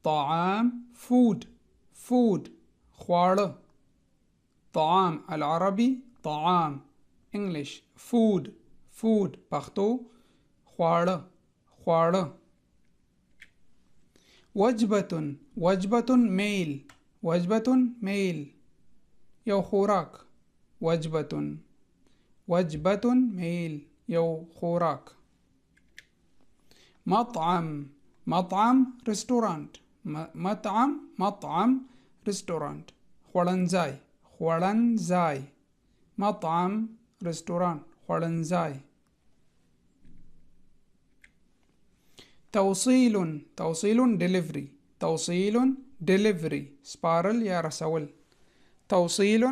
طعام food food خواړه. طعام العربي طعام English food food پښتو خواړه خواړه. وجبة وجبة meal وجبة meal یو خوراک. وجبة وجبة meal یو خوراک. مطعم مطعم restaurant مطعم restaurant خوړنځای خوړنځای. مطعم restaurant خوړنځای. توصيل delivery delivery سپارل یا رسول. توصيل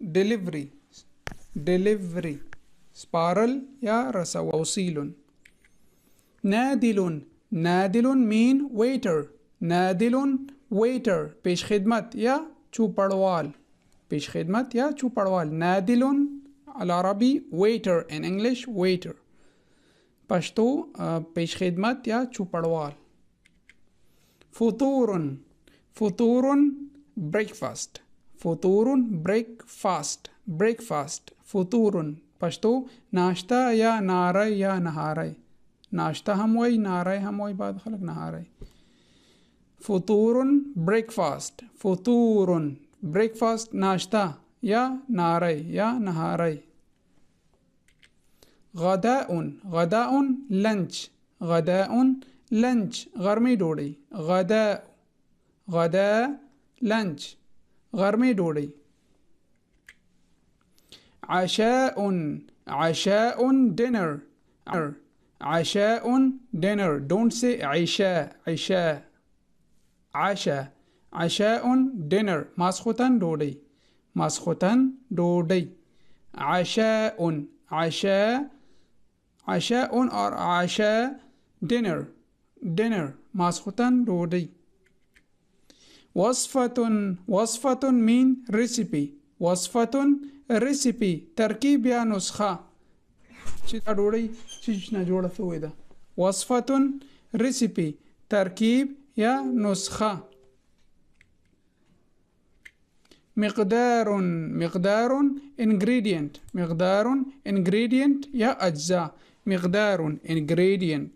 delivery سپارل یا رسول. توصيل. نادل mean waiter پیش خدمت یا چوپړوال. پیش خدمت یا چوپړوال. نادل العربي waiter in English waiter پښتو پیش خدمت یا چوپړوال. فطور breakfast فطور پښتو ناشته یا ناره یا نهاره. ناشته هم وای ناره هم وای بعد خلک نهاره. فطور breakfast ناشته یا ناره یا نهاره. غداء لنچ غرمې ډوډۍ. غدا لنچ غرمې ډوډۍ. عشاء dinner don't say عشاء عشاء dinner ماسخوتن ډوډۍ. عشاء or عشاء dinner ماسخوتن ډوډۍ. وصفة mean recipe ترکیب یا نسخه چې دا ډوډۍ چې نه جوړه شوې ده. وصفة recipe ترکیب یا نسخه. مقدار ingredient یا اجزاء. مقدار ingredient